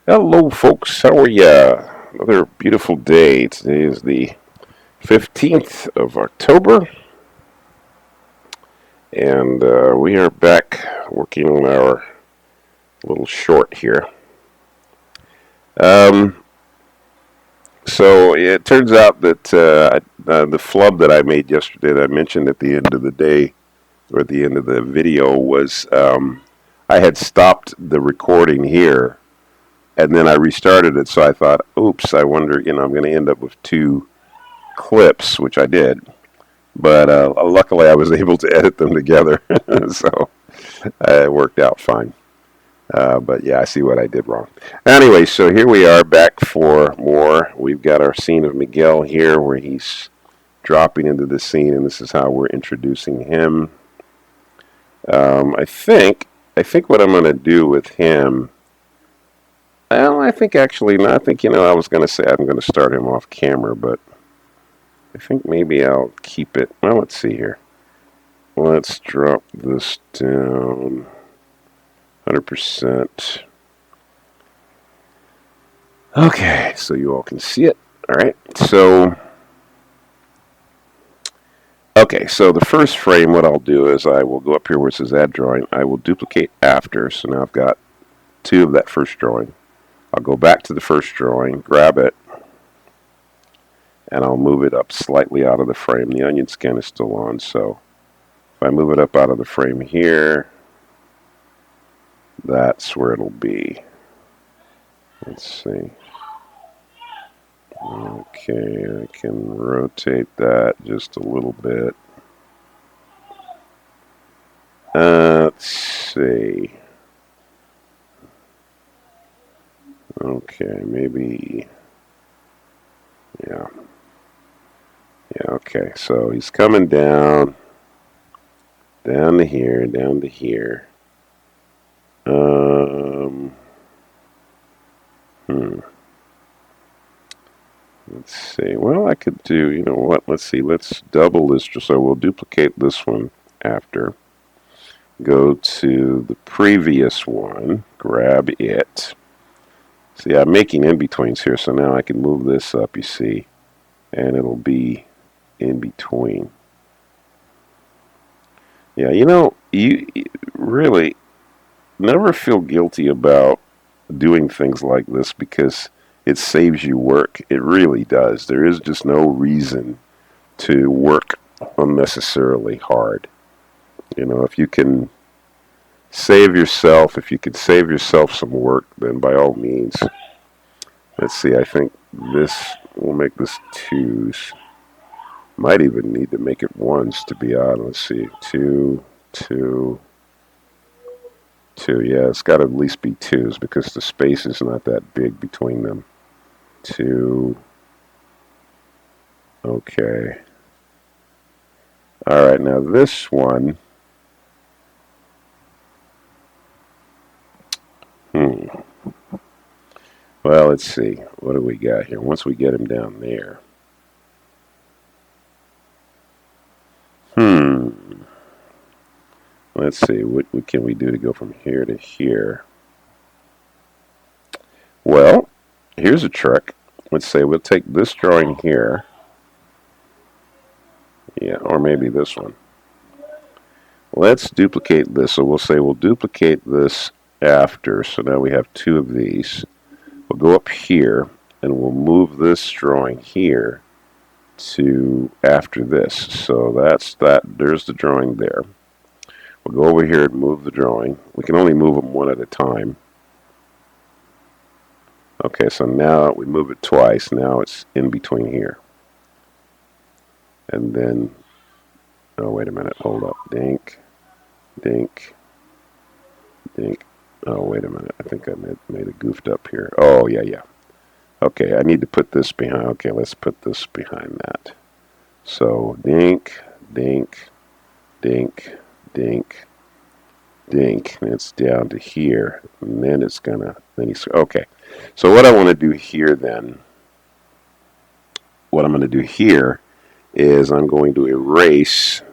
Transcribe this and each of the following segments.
Hello, folks. How are ya? Another beautiful day. Today is the 15th of October, and we are back working on our little short here. Um, so it turns out that the flub that I made yesterday that I mentioned at the end of the day, or at the end of the video, was I had stopped the recording here, and then I restarted it, so I thought, oops, I wonder, I'm going to end up with two clips, which I did. But luckily, I was able to edit them together, so it worked out fine. But yeah, I see what I did wrong. Anyway, so here we are back for more. We've got our scene of Miguel here, where he's dropping into the scene, and this is how we're introducing him. I think what I'm going to do with him. Well, I think actually, no, I think I was going to say I'm going to start him off camera, but I think maybe I'll keep it. Well, let's see here. Let's drop this down 100%. Okay, so you all can see it. All right, so the first frame, what I'll do is I will go up here where it says add drawing. I will duplicate after, so now I've got two of that first drawing. I'll go back to the first drawing, grab it, and I'll move it up slightly out of the frame. The onion skin is still on, so if I move it up out of the frame here, that's where it'll be. Let's see. Okay, I can rotate that just a little bit. Let's see. Okay, maybe. Yeah. Yeah, okay. So he's coming down to here, down to here. Let's see. Well, I could do, you know what? Let's see. Let's double this. So we'll duplicate this one after. Go to the previous one. Grab it. See, I'm making in-betweens here, so now I can move this up, you see, and it'll be in between. Yeah, you really never feel guilty about doing things like this because it saves you work. It really does. There is just no reason to work unnecessarily hard. If you can if you can save yourself some work, then by all means. Let's see, I think we'll make this twos. Might even need to make it ones, to be honest. Let's see, two, two, two. Yeah, it's got to at least be twos because the space is not that big between them. Two. Okay. All right, now this one. Well, let's see. What do we got here? Once we get him down there. Let's see. What can we do to go from here to here? Well, here's a trick. Let's say we'll take this drawing here. Yeah, or maybe this one. Let's duplicate this. So we'll say we'll duplicate this after. So now we have two of these. We'll go up here and we'll move this drawing here to after this. So that's that. There's the drawing there. We'll go over here and move the drawing. We can only move them one at a time. Okay, so now we move it twice. Now it's in between here. And then, oh, wait a minute. Hold up. Dink, dink, dink. Oh, wait a minute. I think I made it goofed up here. Oh, yeah. Okay, I need to put this behind. Okay, let's put this behind that. So, dink, dink, dink, dink, dink. And it's down to here. And then it's gonna, okay. So what I want to do here then, what I'm going to do here is I'm going to erase.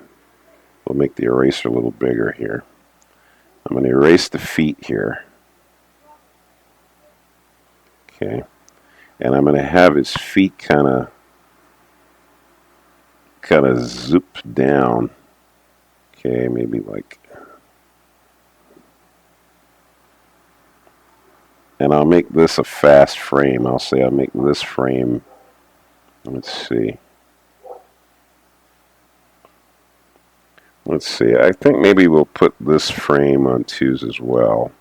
We'll make the eraser a little bigger here. I'm going to erase the feet here. Okay, and I'm going to have his feet kind of zoop down. Okay, maybe like, and I'll make this a fast frame. I'll say I'll make this frame, let's see. Let's see, I think maybe we'll put this frame on 2s as well.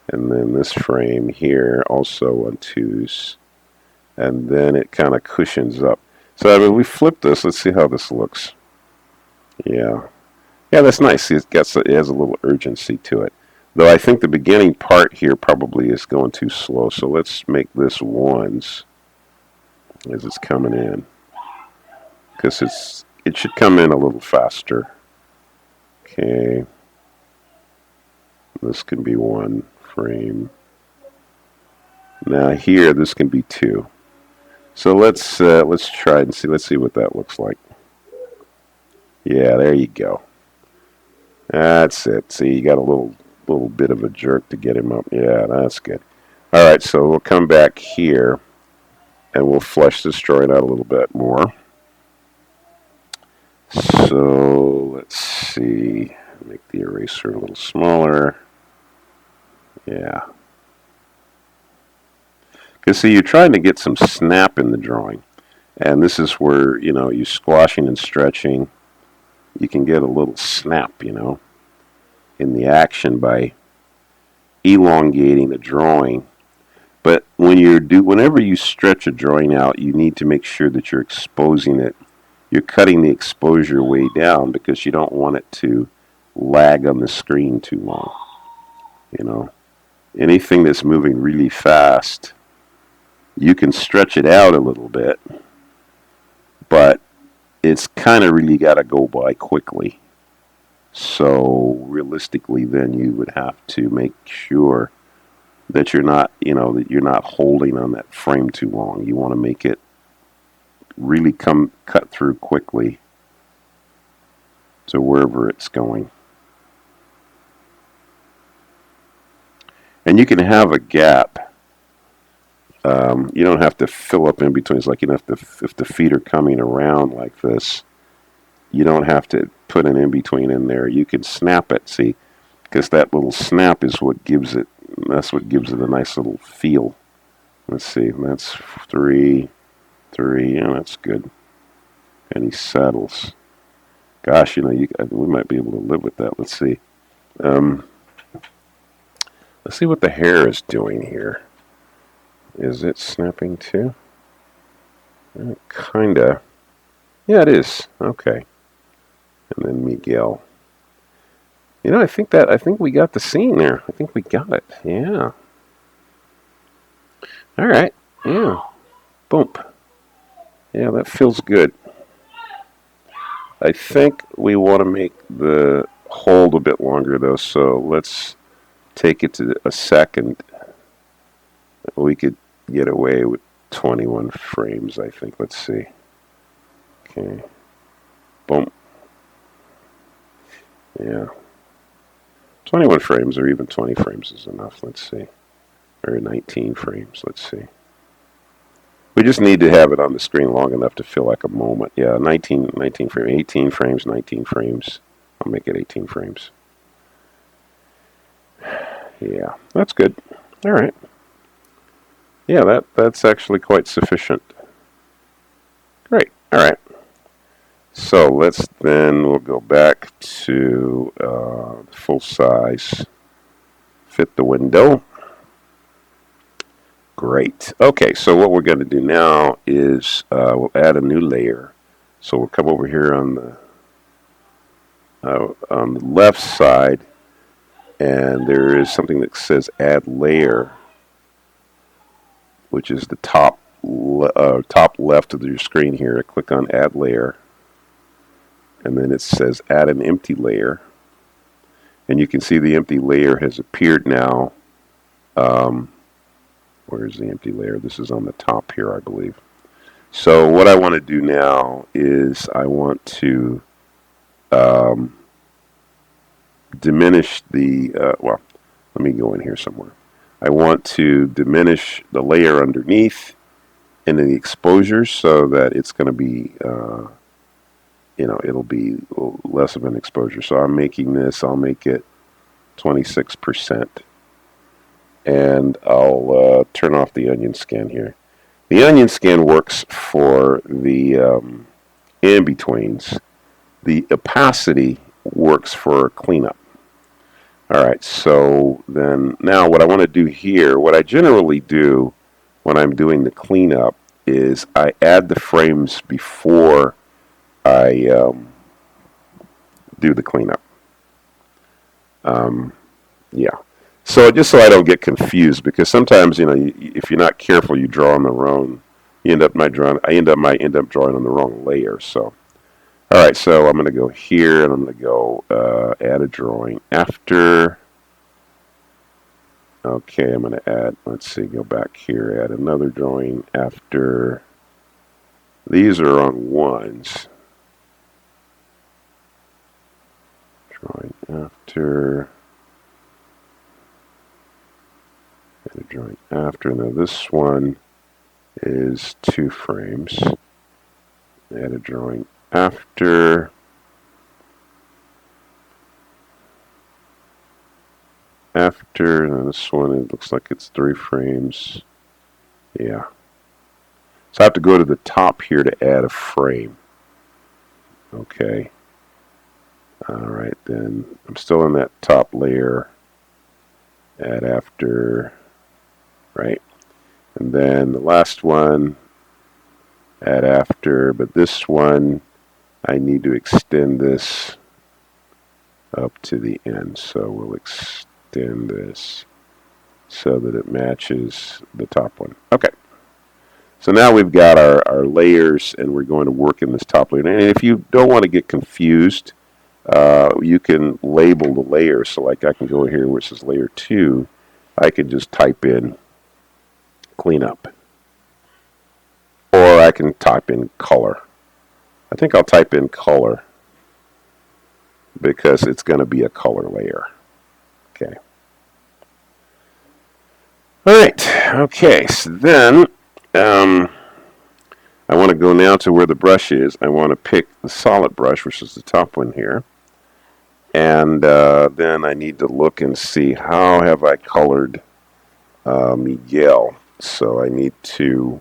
And then this frame here also on 2s. And then it kind of cushions up. So I mean, we flip this. Let's see how this looks. Yeah. Yeah, that's nice. It has a little urgency to it. Though I think the beginning part here probably is going too slow. So let's make this 1s as it's coming in. Because it should come in a little faster. Okay. This can be 1 frame. Now here, this can be 2. So let's try and see. Let's see what that looks like. Yeah, there you go. That's it. See, you got a little bit of a jerk to get him up. Yeah, that's good. All right, so we'll come back here, and we'll flesh this drawing out a little bit more. So let's see. Make the eraser a little smaller. Yeah. Because see, you're trying to get some snap in the drawing. And this is where, you squashing and stretching, you can get a little snap, in the action by elongating the drawing. But whenever you stretch a drawing out, you need to make sure that you're exposing it. You're cutting the exposure way down because you don't want it to lag on the screen too long. Anything that's moving really fast, you can stretch it out a little bit, but it's kind of really got to go by quickly. So realistically, then you would have to make sure that you're not holding on that frame too long. You want to make it really cut through quickly to wherever it's going. And you can have a gap. You don't have to fill up in between. It's like if the feet are coming around like this, you don't have to put an in-between in there. You can snap it, see, because that little snap is what gives it a nice little feel. Let's see, that's 3, yeah, that's good. And he settles. Gosh, we might be able to live with that. Let's see. Let's see what the hair is doing here. Is it snapping too? Kinda. Yeah, it is. Okay. And then Miguel. I think we got the scene there. I think we got it. Yeah. All right. Yeah. Boom. Yeah, that feels good. I think we want to make the hold a bit longer though, so let's take it to a second. We could get away with 21 frames, I think. Let's see. Okay. Boom. Yeah. 21 frames or even 20 frames is enough. Let's see. Or 19 frames. Let's see. We just need to have it on the screen long enough to feel like a moment. Yeah, 19 frames, 18 frames, 19 frames. I'll make it 18 frames. Yeah, that's good. All right. Yeah, that's actually quite sufficient. Great. All right. So we'll go back to full size. Fit the window. Great. Okay, so what we're going to do now is we'll add a new layer. So we'll come over here on the left side, and there is something that says Add Layer, which is the top left of your screen here. Click on Add Layer, and then it says Add an Empty Layer, and you can see the empty layer has appeared now. Where's the empty layer? This is on the top here, I believe. So what I want to do now is I want to diminish the, well, let me go in here somewhere. I want to diminish the layer underneath in the exposure so that it's going to be, it'll be less of an exposure. So I'm making this, I'll make it 26%. And I'll turn off the onion scan here. The onion scan works for the in-betweens. The opacity works for cleanup. All right, so then now what I want to do here, what I generally do when I'm doing the cleanup is I add the frames before I do the cleanup. Yeah. So just so I don't get confused, because sometimes if you're not careful, you draw on the wrong. You end up might end up drawing on the wrong layer. So all right, so I'm going to go here and I'm going to go add a drawing after. Okay, I'm going to add. Let's see, go back here, add another drawing after. These are on ones. Drawing after. Add a drawing after. Now this one is 2 frames. Add a drawing after. Now this one, it looks like it's 3 frames. Yeah. So I have to go to the top here to add a frame. Okay. Alright, then I'm still in that top layer. Add after. Right. And then the last one, add after. But this one, I need to extend this up to the end. So we'll extend this so that it matches the top one. Okay. So now we've got our layers, and we're going to work in this top layer. And if you don't want to get confused, you can label the layers. So like I can go here where it says layer 2. I can just type in cleanup. Or I can type in color. I think I'll type in color because it's going to be a color layer. Okay. All right. Okay. So then I want to go now to where the brush is. I want to pick the solid brush, which is the top one here. And then I need to look and see how have I colored Miguel. So I need to,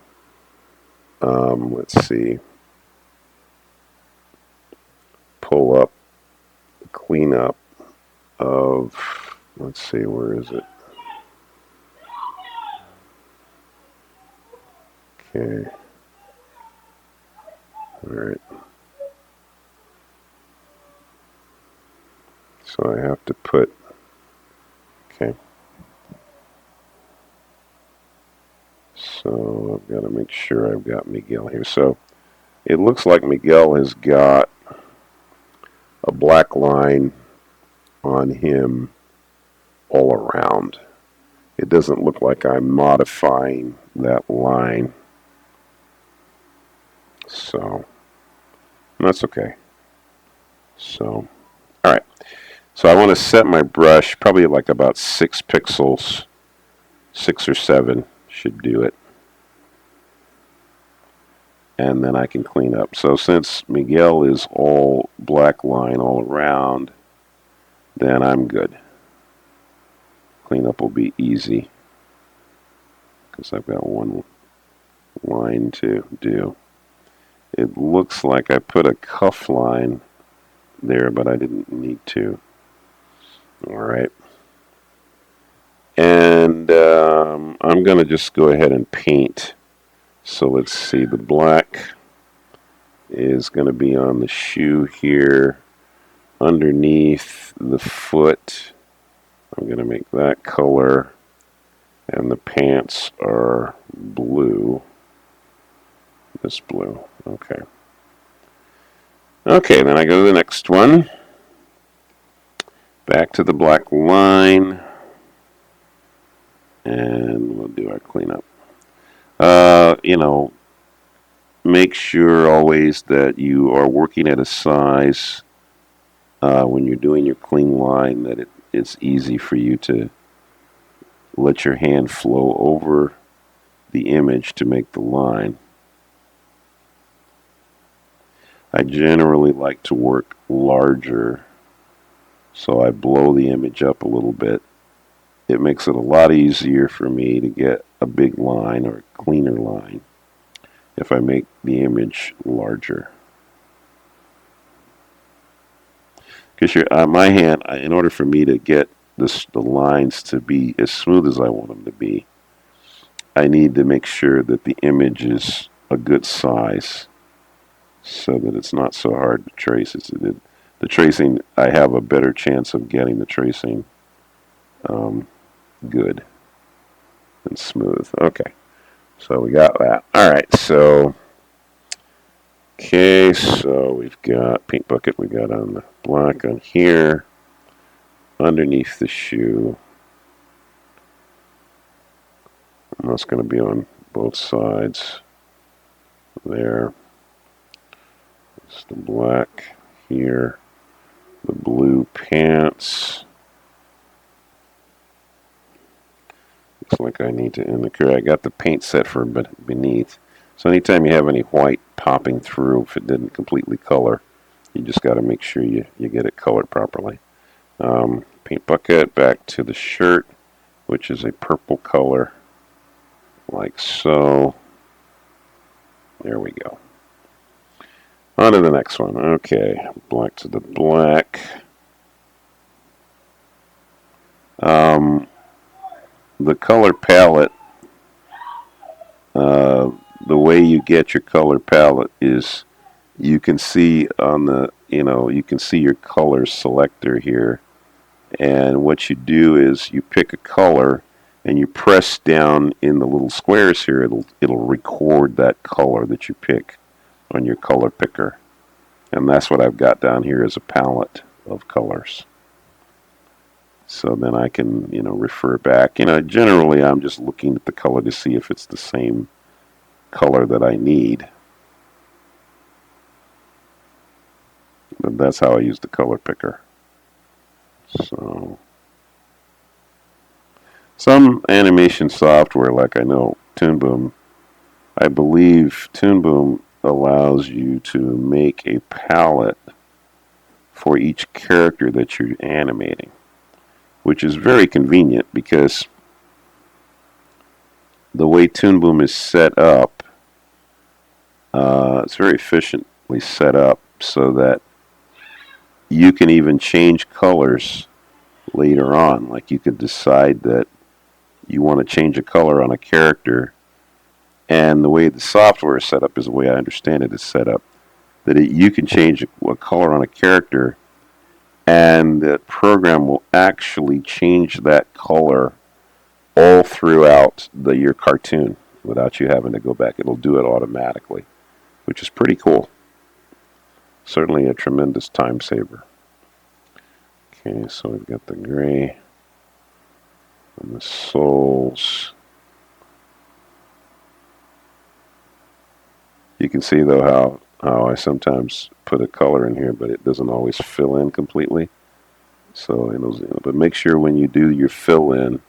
let's see, pull up the cleanup of, let's see, where is it? Okay. All right. So I have to put, okay. So I've got to make sure I've got Miguel here. So it looks like Miguel has got a black line on him all around. It doesn't look like I'm modifying that line. So that's okay. So, all right. So I want to set my brush probably like about 6 pixels, 6 or 7 should do it. And then I can clean up. So since Miguel is all black line all around, then I'm good. Cleanup will be easy because I've got one line to do. It looks like I put a cuff line there, but I didn't need to. All right. And I'm going to just go ahead and paint. So let's see, the black is going to be on the shoe here, underneath the foot. I'm going to make that color, and the pants are blue. This blue, okay. Okay, then I go to the next one. Back to the black line, and we'll do our cleanup. Make sure always that you are working at a size when you're doing your clean line that it's easy for you to let your hand flow over the image to make the line. I generally like to work larger, so I blow the image up a little bit. It makes it a lot easier for me to get a big line or a cleaner line if I make the image larger. Because my hand, in order for me to get the lines to be as smooth as I want them to be, I need to make sure that the image is a good size so that it's not so hard to trace. The tracing, I have a better chance of getting the tracing good and smooth. Okay, so we got that. All right, so we've got paint bucket. We got on the black on here, underneath the shoe. And that's going to be on both sides there. It's the black here, the blue pants. Looks like I need to indicate. I got the paint set for beneath. So anytime you have any white popping through, if it didn't completely color, you just got to make sure you get it colored properly. Paint bucket, back to the shirt, which is a purple color, like so. There we go. On to the next one. Okay, black to the black. The color palette, the way you get your color palette is you can see on the, you can see your color selector here. And what you do is you pick a color and you press down in the little squares here. It'll record that color that you pick on your color picker. And that's what I've got down here as a palette of colors. So then I can, refer back. Generally I'm just looking at the color to see if it's the same color that I need. But that's how I use the color picker. So some animation software, like I know Toon Boom, I believe Toon Boom allows you to make a palette for each character that you're animating, which is very convenient because the way Toon Boom is set up, it's very efficiently set up so that you can even change colors later on. Like you could decide that you want to change a color on a character, and the way the software is set up is the way I understand it is set up, that you can change a color on a character and the program will actually change that color all throughout your cartoon without you having to go back. It'll do it automatically, which is pretty cool. Certainly a tremendous time saver. Okay, so we've got the gray and the soles. You can see though how I sometimes put a color in here, but it doesn't always fill in completely. So, but make sure when you do your fill in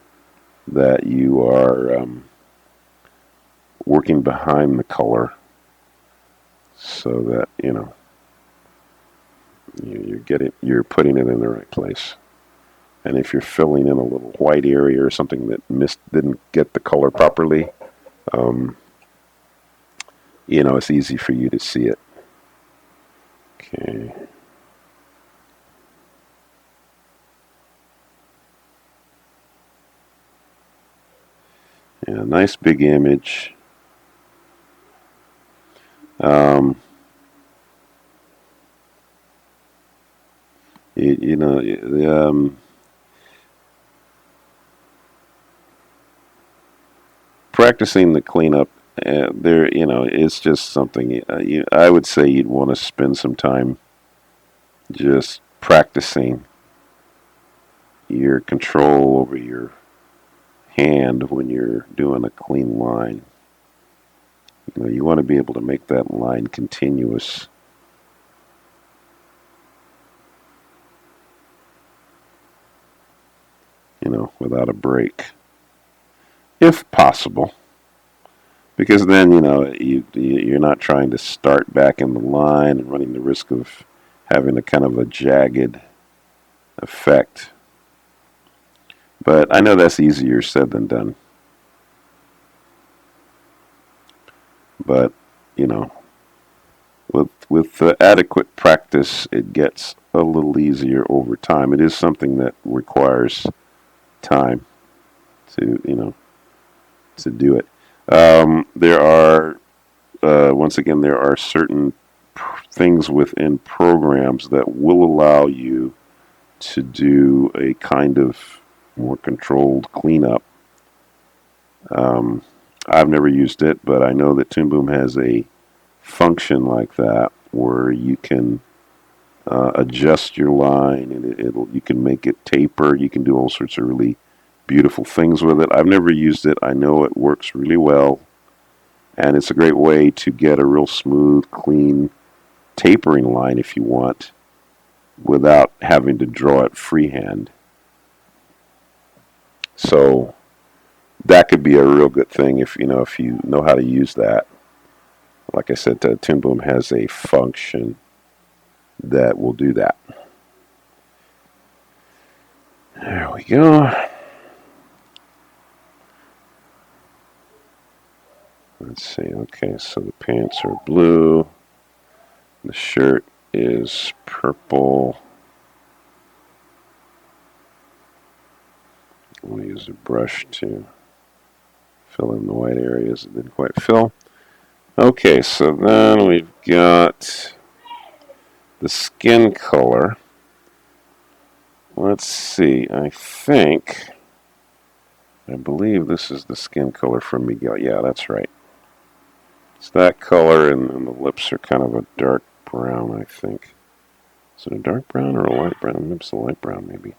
that you are working behind the color, so that you're putting it in the right place. And if you're filling in a little white area or something that didn't get the color properly, it's easy for you to see it. Okay. Yeah, nice big image. Practicing the cleanup, it's just something I would say you'd want to spend some time just practicing your control over your hand when you're doing a clean line. You want to be able to make that line continuous. Without a break. if possible, because then you're not trying to start back in the line and running the risk of having a kind of a jagged effect. But I know that's easier said than done. But you know, with adequate practice, it gets a little easier over time. It is something that requires time to do it. There are once again there are certain things within programs that will allow you to do a kind of more controlled cleanup. Um, I've never used it, but I know that Toon Boom has a function like that where you can adjust your line and you can make it taper. You can do all sorts of really beautiful things with it. I've never used it. I know it works really well, and it's a great way to get a real smooth, clean tapering line if you want, without having to draw it freehand. So that could be a real good thing if you know how to use that. Like I said, Toon Boom has a function that will do that. There we go. Let's see. Okay, so the pants are blue. The shirt is purple. We'll use a brush to fill in the white areas that didn't quite fill. Okay, so then we've got the skin color. Let's see. I believe this is the skin color for Miguel. Yeah, that's right. It's that color, and the lips are kind of a dark brown, I think. Is it a dark brown or a light brown? Maybe it's a light brown, maybe.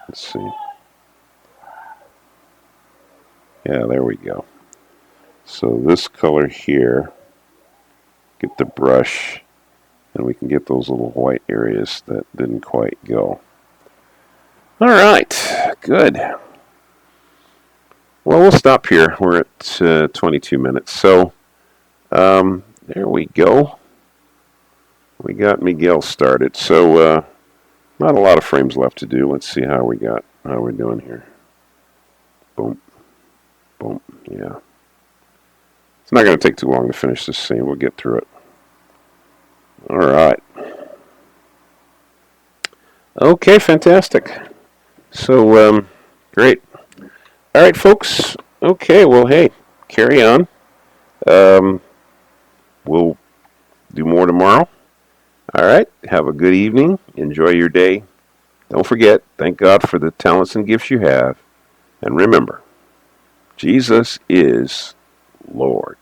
Let's see. Yeah, there we go. So this color here, get the brush, and we can get those little white areas that didn't quite go. All right, good. Well, we'll stop here. We're at 22 minutes. So there we go. We got Miguel started. So not a lot of frames left to do. Let's see how we're doing here. Boom. Boom. Yeah. It's not going to take too long to finish this scene. We'll get through it. All right. Okay, fantastic. So, great. All right, folks. Okay, well, hey, carry on. We'll do more tomorrow. All right. Have a good evening. Enjoy your day. Don't forget, thank God for the talents and gifts you have. And remember, Jesus is Lord.